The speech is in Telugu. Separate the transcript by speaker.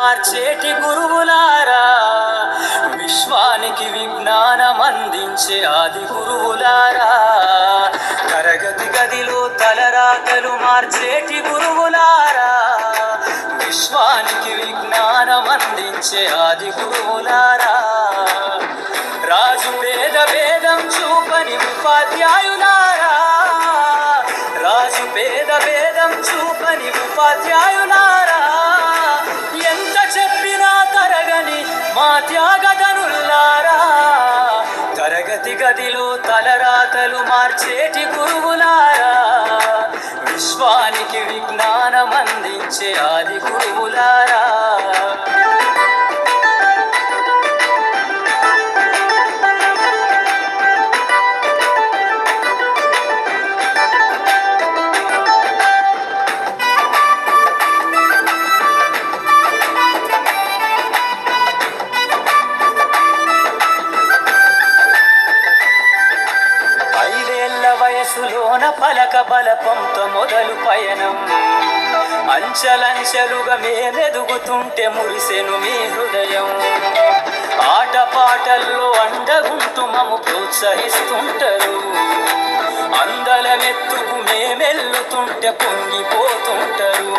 Speaker 1: మార్చేటి గురువులారా, విశ్వానికి విజ్ఞానం అందించే ఆది గురువులారా, తరగతి గదిలో తలరాతలు మార్చేటి గురువులారా, విశ్వానికి విజ్ఞానం అందించే ఆది గురువులారా, రాజు పేద భేదం చూపని ఉపాధ్యాయులారా, రాజు పేద భేదం చూపని ఉపాధ్యాయులారా, ఎంత చెప్పినా తరగని మా త్యాగధనులారా, తరగతి గదిలో తలరాతలు మార్చేటి గురువులారా, విశ్వానికి విజ్ఞానం అందించే ఆది గురువులారా. వయసులోన పలక బలపంతో మొదలు పయనం, అంచలంచెలుగా మేమెదుగుతుంటే మురిసెను మీ హృదయం, ఆటపాటల్లో అండగుంటూ మము ప్రోత్సహిస్తుంటారు, అందలమెత్తుకు మేమెల్లుతుంటే పొంగిపోతుంటారు.